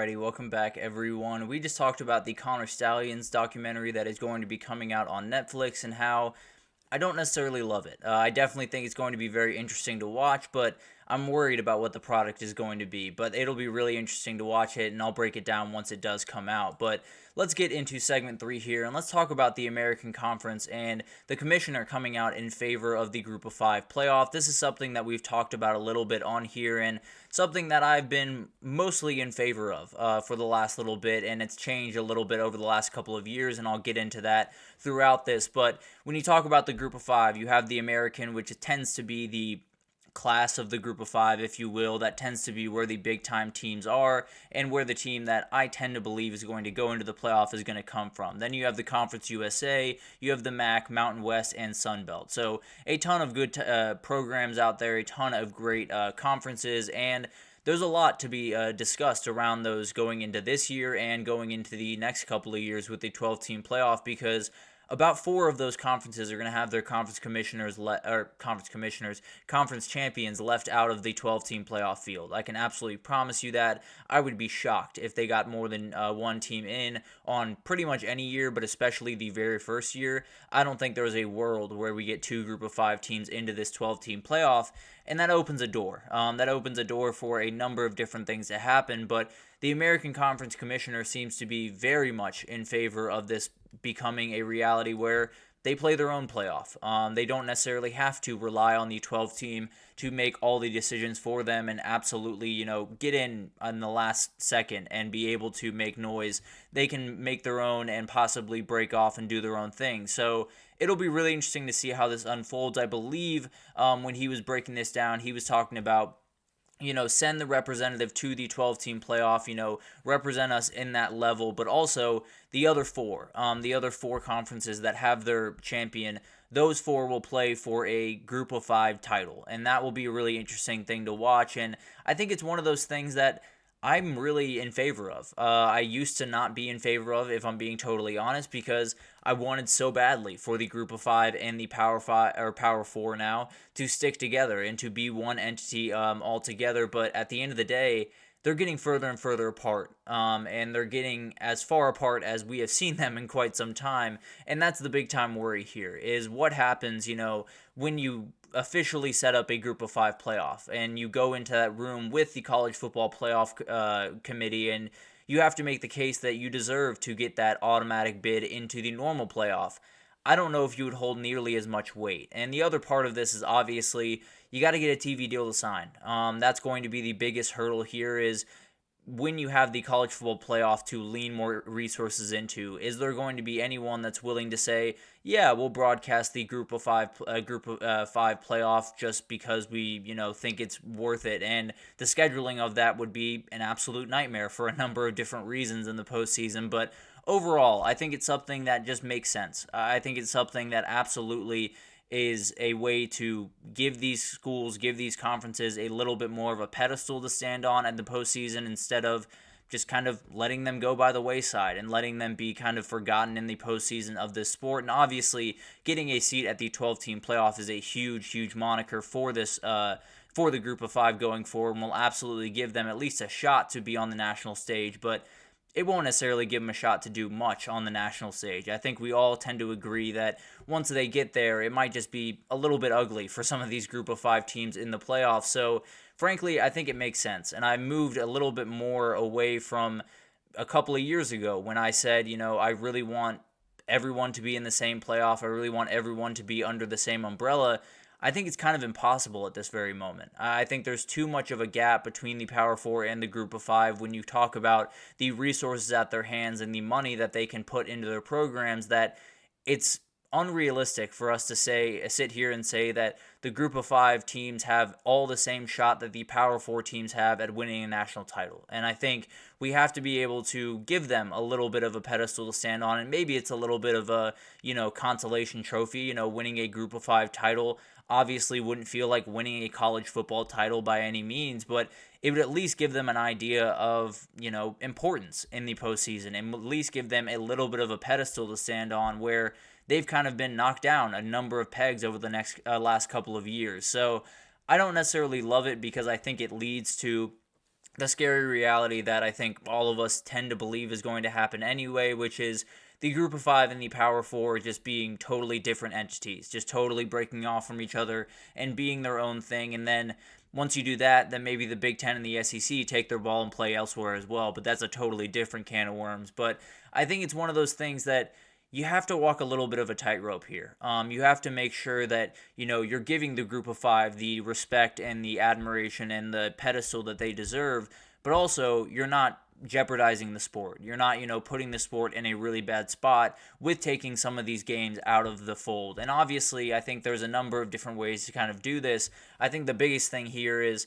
Alrighty, welcome back everyone. We just talked about the Connor Stallions documentary that is going to be coming out on Netflix and how I don't necessarily love it. I definitely think it's going to be very interesting to watch, but I'm worried about what the product is going to be. But it'll be really interesting to watch it, and I'll break it down once it does come out. But let's get into segment 3 here, and let's talk about the American Conference and the Commissioner coming out in favor of the Group of 5 playoff. This is something that we've talked about a little bit on here, and something that I've been mostly in favor of for the last little bit, and it's changed a little bit over the last couple of years, and I'll get into that throughout this. But when you talk about the Group of 5, you have the American, which tends to be the class of the Group of 5, if you will. That tends to be where the big time teams are and where the team that I tend to believe is going to go into the playoff is going to come from. Then you have the Conference USA, you have the MAC, Mountain West, and Sun Belt. So a ton of good programs out there, a ton of great conferences, and there's a lot to be discussed around those going into this year and going into the next couple of years with the 12-team playoff, because about 4 of those conferences are going to have their conference champions left out of the 12-team playoff field. I can absolutely promise you that. I would be shocked if they got more than one team in on pretty much any year, but especially the very first year. I don't think there's a world where we get 2 Group of 5 teams into this 12-team playoff, and that opens a door. That opens a door for a number of different things to happen, but the American Conference Commissioner seems to be very much in favor of this becoming a reality where they play their own playoff. They don't necessarily have to rely on the 12 team to make all the decisions for them and absolutely, get in on the last second and be able to make noise. They can make their own and possibly break off and do their own thing. So it'll be really interesting to see how this unfolds. I believe when he was breaking this down, he was talking about send the representative to the 12-team playoff, represent us in that level, but also the other 4 conferences that have their champion, those 4 will play for a Group of 5 title, and that will be a really interesting thing to watch, and I think it's one of those things that I'm really in favor of. I used to not be in favor of, if I'm being totally honest, because I wanted so badly for the Group of 5 and the Power 5 or Power 4 now to stick together and to be one entity all together. But at the end of the day, they're getting further and further apart, and they're getting as far apart as we have seen them in quite some time. And that's the big time worry here, is what happens, when you officially set up a Group of 5 playoff and you go into that room with the College Football Playoff Committee, and you have to make the case that you deserve to get that automatic bid into the normal playoff. I don't know if you would hold nearly as much weight. And the other part of this is obviously you got to get a TV deal to sign. That's going to be the biggest hurdle here, is when you have the college football playoff to lean more resources into, is there going to be anyone that's willing to say, yeah, we'll broadcast the Group of 5 playoff just because we, think it's worth it? And the scheduling of that would be an absolute nightmare for a number of different reasons in the postseason. But overall, I think it's something that just makes sense. I think it's something that absolutely is a way to give these schools, give these conferences a little bit more of a pedestal to stand on at the postseason, instead of just kind of letting them go by the wayside and letting them be kind of forgotten in the postseason of this sport. And obviously, getting a seat at the 12-team playoff is a huge, huge moniker for this for the Group of 5 going forward, and will absolutely give them at least a shot to be on the national stage. But it won't necessarily give them a shot to do much on the national stage. I think we all tend to agree that once they get there, it might just be a little bit ugly for some of these Group of 5 teams in the playoffs. So, frankly, I think it makes sense. And I moved a little bit more away from a couple of years ago when I said, I really want everyone to be in the same playoff. I really want everyone to be under the same umbrella. I think it's kind of impossible at this very moment. I think there's too much of a gap between the Power 4 and the Group of 5 when you talk about the resources at their hands and the money that they can put into their programs, that it's unrealistic for us to sit here and say that the Group of 5 teams have all the same shot that the Power 4 teams have at winning a national title. And I think we have to be able to give them a little bit of a pedestal to stand on, and maybe it's a little bit of a, consolation trophy, winning a Group of 5 title. Obviously wouldn't feel like winning a college football title by any means, but it would at least give them an idea of, importance in the postseason, and at least give them a little bit of a pedestal to stand on, where they've kind of been knocked down a number of pegs over the last couple of years. So I don't necessarily love it, because I think it leads to the scary reality that I think all of us tend to believe is going to happen anyway, which is the group of five and the power four just being totally different entities, just totally breaking off from each other and being their own thing. And then once you do that, then maybe the Big Ten and the SEC take their ball and play elsewhere as well. But that's a totally different can of worms. But I think it's one of those things that you have to walk a little bit of a tightrope here. You have to make sure that you're giving the group of five the respect and the admiration and the pedestal that they deserve, but also you're not jeopardizing the sport. You're not, putting the sport in a really bad spot with taking some of these games out of the fold. And obviously, I think there's a number of different ways to kind of do this. I think the biggest thing here is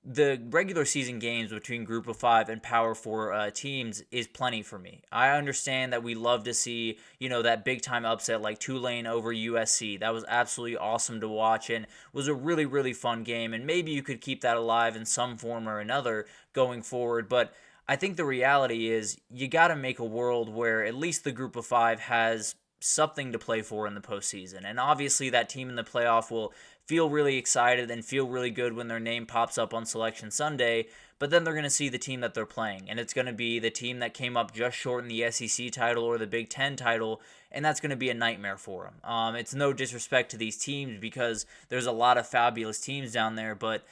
the regular season games between group of five and power four teams is plenty for me. I understand that we love to see, that big time upset like Tulane over USC. That was absolutely awesome to watch and was a really, really fun game. And maybe you could keep that alive in some form or another going forward. But I think the reality is you got to make a world where at least the group of five has something to play for in the postseason. And obviously that team in the playoff will feel really excited and feel really good when their name pops up on Selection Sunday, but then they're going to see the team that they're playing, and it's going to be the team that came up just short in the SEC title or the Big Ten title, and that's going to be a nightmare for them. It's no disrespect to these teams because there's a lot of fabulous teams down there, but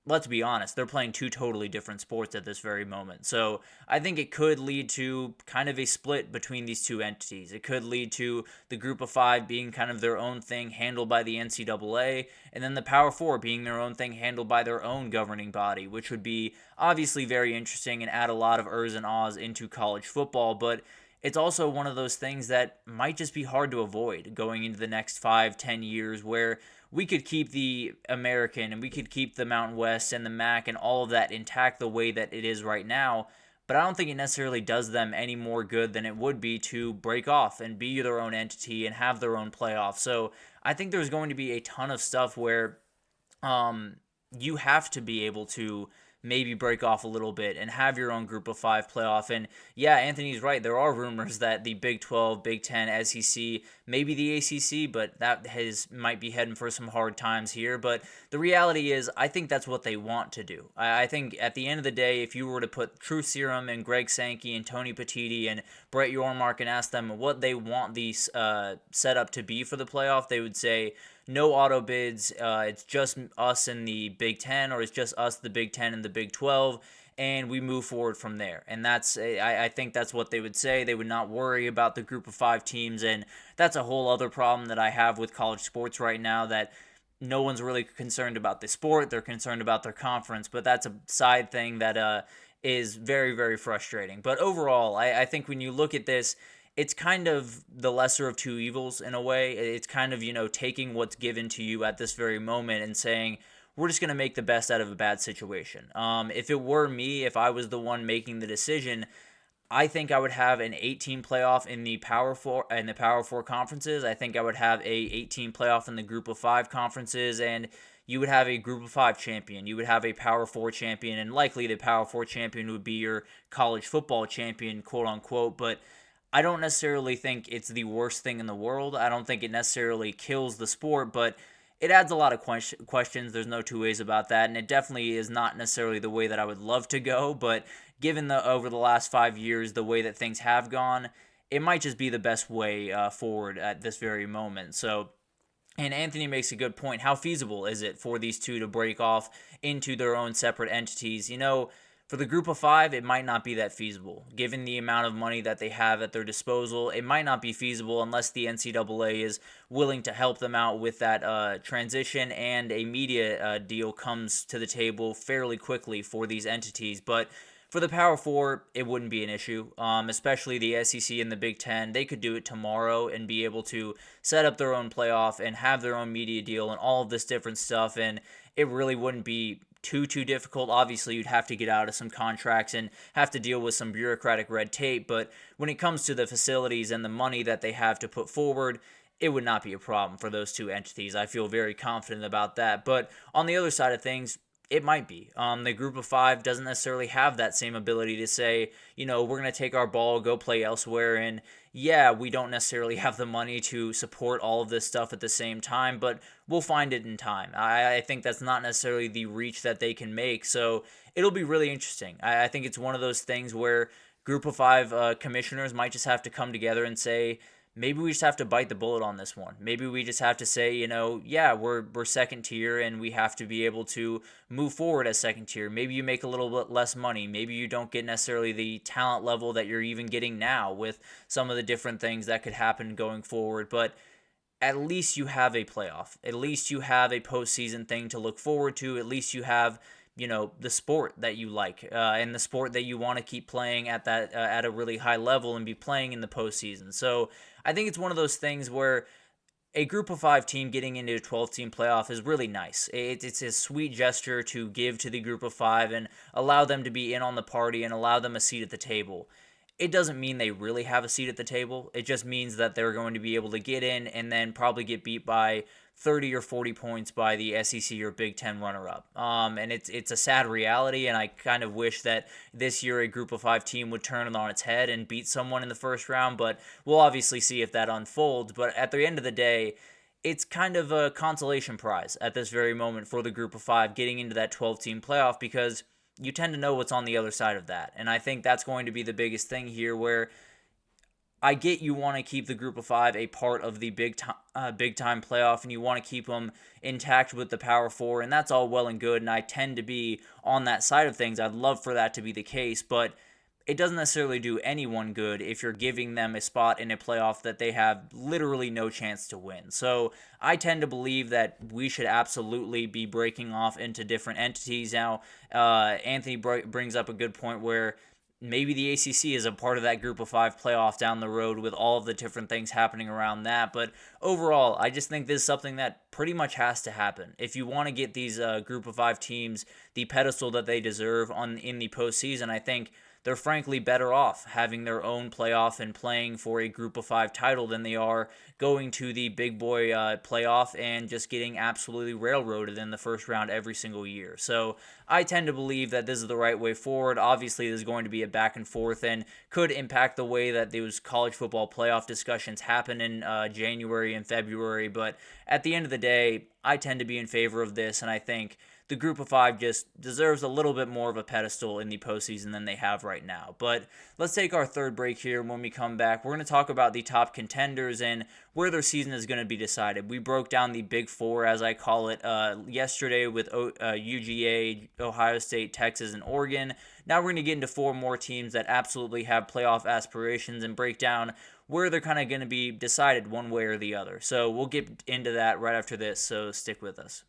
let's be honest, they're playing two totally different sports at this very moment. So I think it could lead to kind of a split between these two entities. It could lead to the group of five being kind of their own thing handled by the NCAA, and then the Power Four being their own thing handled by their own governing body, which would be obviously very interesting and add a lot of ers and ahs into college football. But it's also one of those things that might just be hard to avoid going into the next 5-10 years, where we could keep the American and we could keep the Mountain West and the MAC and all of that intact the way that it is right now. But I don't think it necessarily does them any more good than it would be to break off and be their own entity and have their own playoff. So I think there's going to be a ton of stuff where you have to be able to maybe break off a little bit and have your own group of five playoff. And yeah, Anthony's right. There are rumors that the Big 12, Big 10, SEC, maybe the ACC, but that might be heading for some hard times here. But the reality is, I think that's what they want to do. I think at the end of the day, if you were to put Truth Serum and Greg Sankey and Tony Petitti and Brett Yormark and ask them what they want the setup to be for the playoff, they would say, no auto bids, it's just us in the Big 10, or it's just us, the Big 10 and the Big 12, and we move forward from there. And I think that's what they would say. They would not worry about the group of five teams, and that's a whole other problem that I have with college sports right now, that no one's really concerned about the sport. They're concerned about their conference, but that's a side thing that is very, very frustrating. But overall, I think when you look at this, it's kind of the lesser of two evils in a way. It's kind of, taking what's given to you at this very moment and saying, we're just going to make the best out of a bad situation. If it were me, if I was the one making the decision, I think I would have an 8-team playoff in the Power Four conferences. I think I would have a 8-team playoff in the Group of 5 conferences, and you would have a Group of 5 champion. You would have a Power 4 champion, and likely the Power 4 champion would be your college football champion, quote unquote. But I don't necessarily think it's the worst thing in the world. I don't think it necessarily kills the sport, but it adds a lot of questions. There's no two ways about that, and it definitely is not necessarily the way that I would love to go, but given over the last 5 years, the way that things have gone, it might just be the best way forward at this very moment. So, and Anthony makes a good point. How feasible is it for these two to break off into their own separate entities? For the group of five, it might not be that feasible. Given the amount of money that they have at their disposal, it might not be feasible unless the NCAA is willing to help them out with that transition, and a media deal comes to the table fairly quickly for these entities. But for the Power Four, it wouldn't be an issue, especially the SEC and the Big Ten. They could do it tomorrow and be able to set up their own playoff and have their own media deal and all of this different stuff, and it really wouldn't be too difficult. Obviously, you'd have to get out of some contracts and have to deal with some bureaucratic red tape, but when it comes to the facilities and the money that they have to put forward, it would not be a problem for those two entities. I feel very confident about that. But on the other side of things, It might be. The group of five doesn't necessarily have that same ability to say, we're going to take our ball, go play elsewhere. And yeah, we don't necessarily have the money to support all of this stuff at the same time, but we'll find it in time. I think that's not necessarily the reach that they can make. So it'll be really interesting. I think it's one of those things where group of five commissioners might just have to come together and say, maybe we just have to bite the bullet on this one. Maybe we just have to say, yeah, we're second tier and we have to be able to move forward as second tier. Maybe you make a little bit less money. Maybe you don't get necessarily the talent level that you're even getting now with some of the different things that could happen going forward. But at least you have a playoff. At least you have a postseason thing to look forward to. At least you have the sport that you like and the sport that you want to keep playing at that at a really high level and be playing in the postseason. So I think it's one of those things where a group of five team getting into a 12-team playoff is really nice. It's a sweet gesture to give to the group of five and allow them to be in on the party and allow them a seat at the table. It doesn't mean they really have a seat at the table. It just means that they're going to be able to get in and then probably get beat by 30 or 40 points by the SEC or Big Ten runner-up. And it's a sad reality, and I kind of wish that this year a group of five team would turn it on its head and beat someone in the first round, but we'll obviously see if that unfolds. But at the end of the day, it's kind of a consolation prize at this very moment for the group of five getting into that 12-team playoff because you tend to know what's on the other side of that. And I think that's going to be the biggest thing here where I get you want to keep the group of five a part of the big time playoff, and you want to keep them intact with the Power Four, and that's all well and good, and I tend to be on that side of things. I'd love for that to be the case, but it doesn't necessarily do anyone good if you're giving them a spot in a playoff that they have literally no chance to win. So I tend to believe that we should absolutely be breaking off into different entities. Now, Anthony brings up a good point where maybe the ACC is a part of that group of five playoff down the road with all of the different things happening around that. But overall, I just think this is something that pretty much has to happen. If you want to get these group of five teams the pedestal that they deserve in the postseason, I think they're frankly better off having their own playoff and playing for a group of five title than they are going to the big boy playoff and just getting absolutely railroaded in the first round every single year. So I tend to believe that this is the right way forward. Obviously, there's going to be a back and forth and could impact the way that those college football playoff discussions happen in January and February. But at the end of the day, I tend to be in favor of this, and I think the group of five just deserves a little bit more of a pedestal in the postseason than they have right now. But let's take our third break here. When we come back, we're going to talk about the top contenders and where their season is going to be decided. We broke down the Big Four, as I call it, yesterday with UGA, Ohio State, Texas, and Oregon. Now we're going to get into four more teams that absolutely have playoff aspirations and break down where they're kind of going to be decided one way or the other. So we'll get into that right after this, so stick with us.